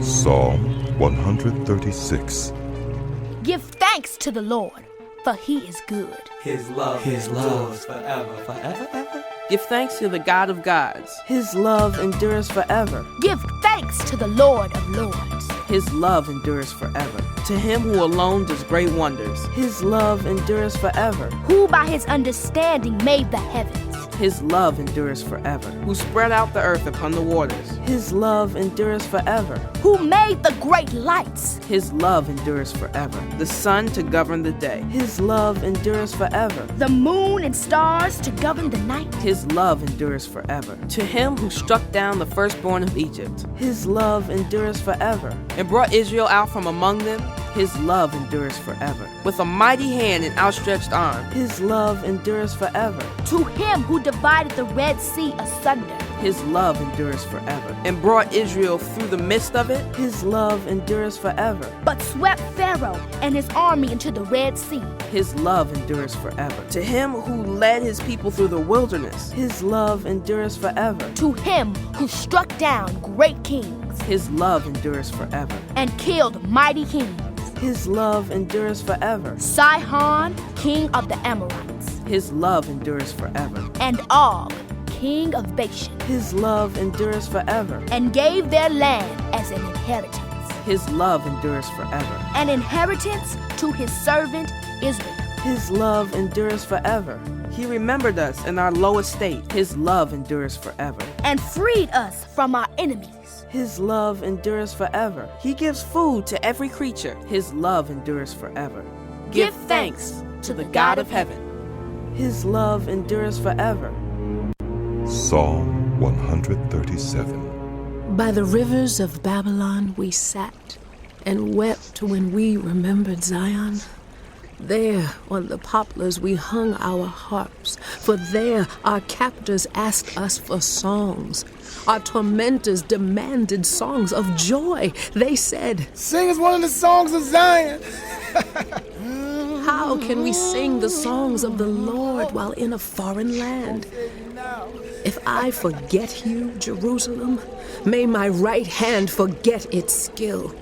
Psalm 136. Give thanks to the Lord, for he is good. His love endures forever. Forever, ever. Give thanks to the God of gods. His love endures forever. Give thanks to the Lord of lords. His love endures forever. To him who alone does great wonders. His love endures forever. Who by his understanding made the heavens. His love endures forever. Who spread out the earth upon the waters. His love endures forever. Who made the great lights. His love endures forever. The sun to govern the day. His love endures forever. The moon and stars to govern the night. His love endures forever. To him who struck down the firstborn of Egypt. His love endures forever. And brought Israel out from among them. His love endures forever. With a mighty hand and outstretched arm. His love endures forever. To him who divided the Red Sea asunder. His love endures forever. And brought Israel through the midst of it. His love endures forever. But swept Pharaoh and his army into the Red Sea. His love endures forever. To him who led his people through the wilderness. His love endures forever. To him who struck down great kings. His love endures forever. And killed mighty kings. His love endures forever. Sihon, king of the Amorites. His love endures forever. And Og, king of Bashan. His love endures forever. And gave their land as an inheritance. His love endures forever. An inheritance to his servant Israel. His love endures forever. He remembered us in our low estate. His love endures forever. And freed us from our enemies. His love endures forever. He gives food to every creature. His love endures forever. Give thanks to the God of heaven. His love endures forever. Psalm 137. By the rivers of Babylon we sat and wept when we remembered Zion. There on the poplars we hung our harps, for there our captors asked us for songs. Our tormentors demanded songs of joy. They said, "Sing us one of the songs of Zion." How can we sing the songs of the Lord while in a foreign land? If I forget you, Jerusalem, may my right hand forget its skill.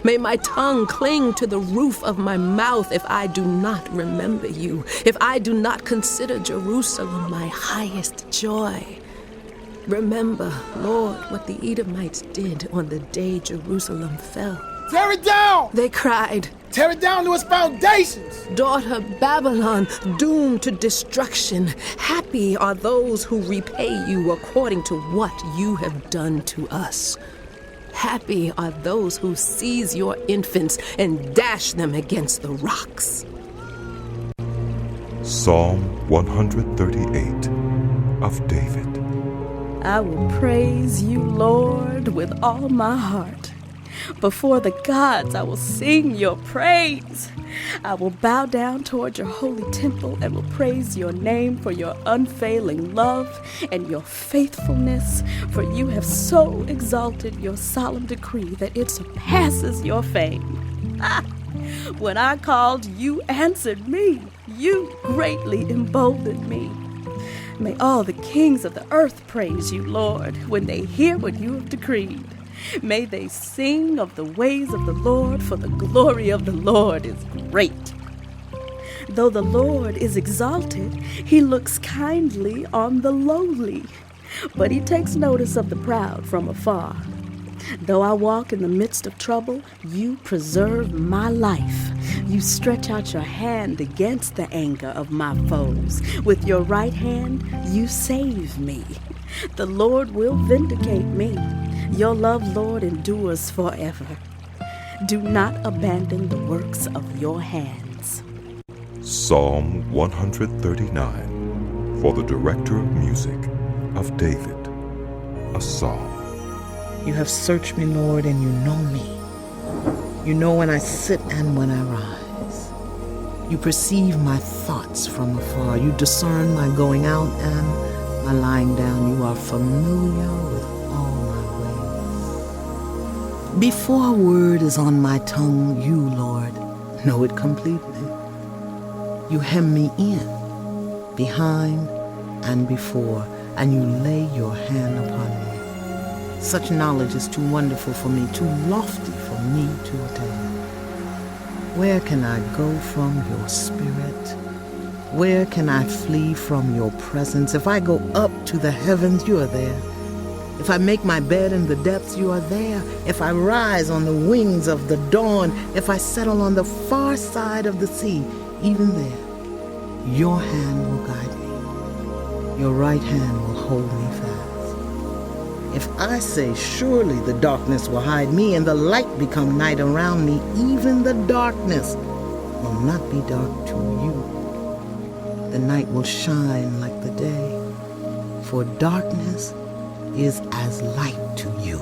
May my tongue cling to the roof of my mouth if I do not remember you, if I do not consider Jerusalem my highest joy. Remember, Lord, what the Edomites did on the day Jerusalem fell. Tear it down! They cried, Tear it down to its foundations! Daughter Babylon, doomed to destruction. Happy are those who repay you according to what you have done to us. Happy are those who seize your infants and dash them against the rocks. Psalm 138 of David. I will praise you, Lord, with all my heart. Before the gods, I will sing your praise. I will bow down toward your holy temple and will praise your name for your unfailing love and your faithfulness, for you have so exalted your solemn decree that it surpasses your fame. When I called, you answered me. You greatly emboldened me. May all the kings of the earth praise you, Lord, when they hear what you have decreed. May they sing of the ways of the Lord, for the glory of the Lord is great. Though the Lord is exalted, he looks kindly on the lowly, but he takes notice of the proud from afar. Though I walk in the midst of trouble, you preserve my life. You stretch out your hand against the anger of my foes. With your right hand, you save me. The Lord will vindicate me. Your love, Lord, endures forever. Do not abandon the works of your hands. Psalm 139 for the director of music of David, a psalm. You have searched me, Lord, and you know me. You know when I sit and when I rise. You perceive my thoughts from afar. You discern my going out and my lying down. You are familiar with all my ways. Before a word is on my tongue, you, Lord, know it completely. You hem me in, behind and before, and you lay your hand upon me. Such knowledge is too wonderful for me, too lofty for me to attain. Where can I go from your spirit? Where can I flee from your presence? If I go up to the heavens, you are there. If I make my bed in the depths, you are there. If I rise on the wings of the dawn, if I settle on the far side of the sea, even there, your hand will guide me. Your right hand will hold me fast. If I say, surely the darkness will hide me and the light become night around me, even the darkness will not be dark to you. The night will shine like the day, for darkness is as light to you.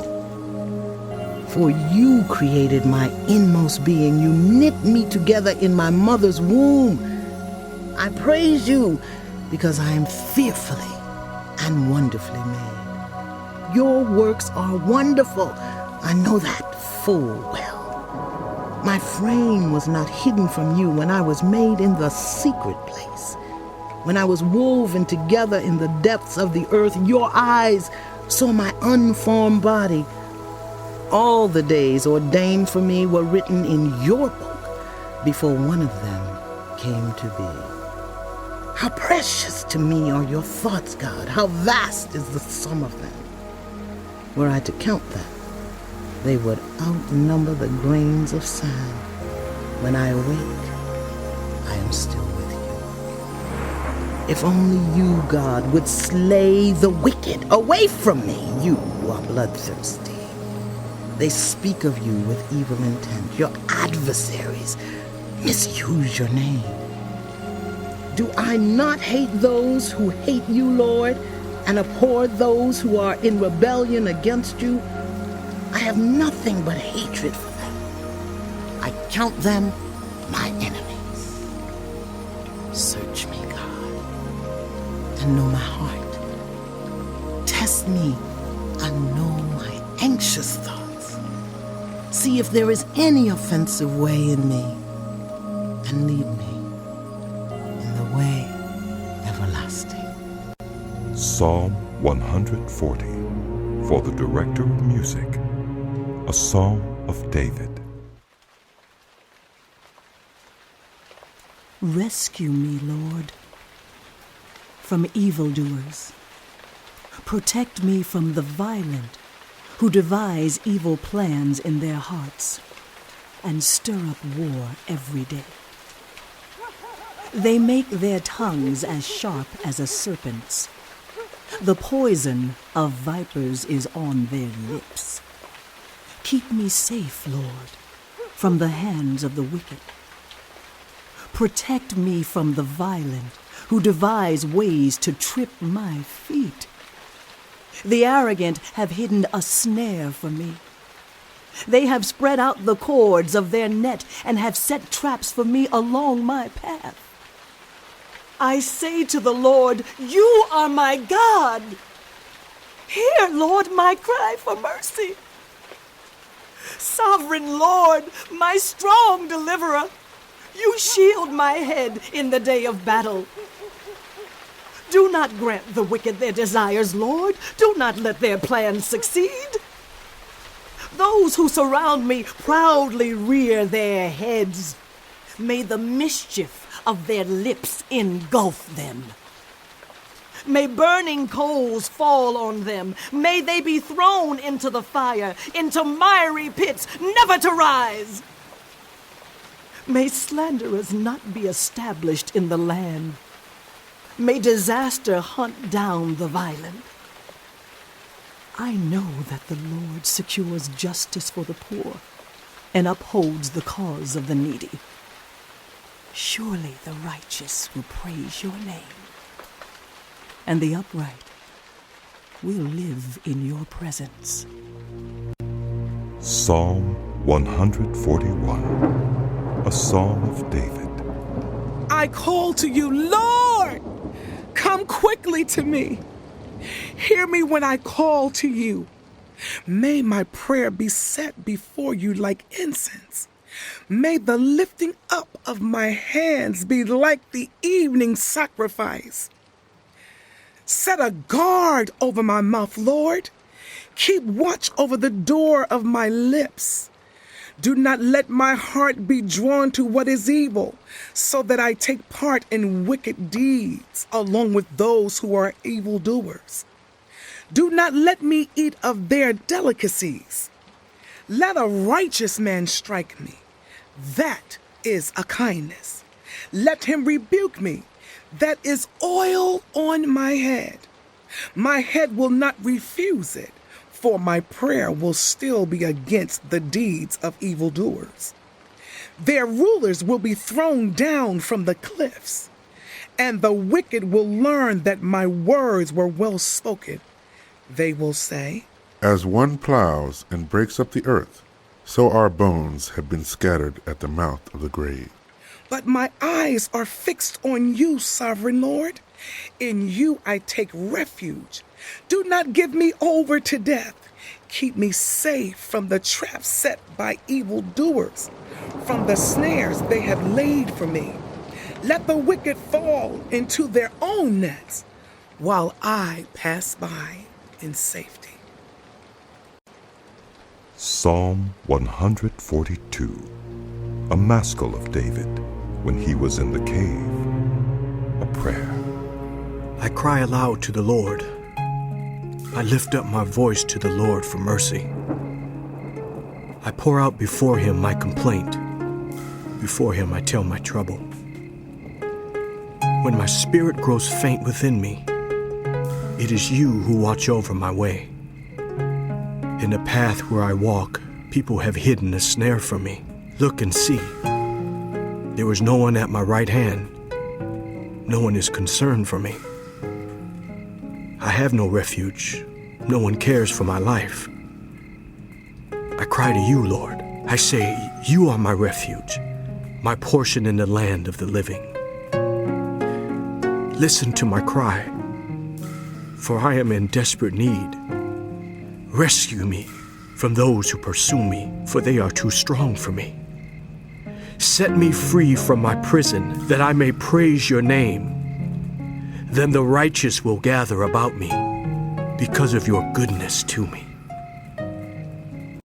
For you created my inmost being. You knit me together in my mother's womb. I praise you because I am fearfully and wonderfully made. Your works are wonderful. I know that full well. My frame was not hidden from you when I was made in the secret place. When I was woven together in the depths of the earth, your eyes saw my unformed body. All the days ordained for me were written in your book before one of them came to be. How precious to me are your thoughts, God. How vast is the sum of them. Were I to count them, they would outnumber the grains of sand. When I awake, I am still with you. If only you, God, would slay the wicked away from me. You are bloodthirsty. They speak of you with evil intent. Your adversaries misuse your name. Do I not hate those who hate you, Lord, and abhor those who are in rebellion against you? I have nothing but hatred for them. I count them my enemies. Search me, God, and know my heart. Test me and know my anxious thoughts. See if there is any offensive way in me, and lead me in the way everlasting. Psalm 140, for the director of music, a psalm of David. Rescue me, Lord, from evildoers. Protect me from the violent, who devise evil plans in their hearts and stir up war every day. They make their tongues as sharp as a serpent's. The poison of vipers is on their lips. Keep me safe, Lord, from the hands of the wicked. Protect me from the violent, who devise ways to trip my feet. The arrogant have hidden a snare for me. They have spread out the cords of their net and have set traps for me along my path. I say to the Lord, you are my God. Hear, Lord, my cry for mercy. Sovereign Lord, my strong deliverer, you shield my head in the day of battle. Do not grant the wicked their desires, Lord. Do not let their plans succeed. Those who surround me proudly rear their heads. May the mischief of their lips engulf them. May burning coals fall on them. May they be thrown into the fire, into miry pits, never to rise. May slanderers not be established in the land. May disaster hunt down the violent. I know that the Lord secures justice for the poor and upholds the cause of the needy. Surely the righteous will praise your name, and the upright will live in your presence. Psalm 141, a psalm of David. I call to you, Lord, come quickly to me. Hear me when I call to you. May my prayer be set before you like incense. May the lifting up of my hands be like the evening sacrifice. Set a guard over my mouth, Lord. Keep watch over the door of my lips. Do not let my heart be drawn to what is evil, so that I take part in wicked deeds along with those who are evildoers. Do not let me eat of their delicacies. Let a righteous man strike me. That is a kindness. Let him rebuke me. That is oil on my head. My head will not refuse it, for my prayer will still be against the deeds of evildoers. Their rulers will be thrown down from the cliffs, and the wicked will learn that my words were well spoken. They will say, As one plows and breaks up the earth, so our bones have been scattered at the mouth of the grave. But my eyes are fixed on you, sovereign Lord. In you I take refuge. Do not give me over to death. Keep me safe from the traps set by evildoers, from the snares they have laid for me. Let the wicked fall into their own nets, while I pass by in safety. Psalm 142, a maskil of David when he was in the cave, a prayer. I cry aloud to the Lord. I lift up my voice to the Lord for mercy. I pour out before him my complaint. Before him I tell my trouble. When my spirit grows faint within me, it is you who watch over my way. In the path where I walk, people have hidden a snare for me. Look and see. There is no one at my right hand. No one is concerned for me. I have no refuge. No one cares for my life. I cry to you, Lord. I say, you are my refuge, my portion in the land of the living. Listen to my cry, for I am in desperate need. Rescue me from those who pursue me, for they are too strong for me. Set me free from my prison, that I may praise your name. Then the righteous will gather about me because of your goodness to me.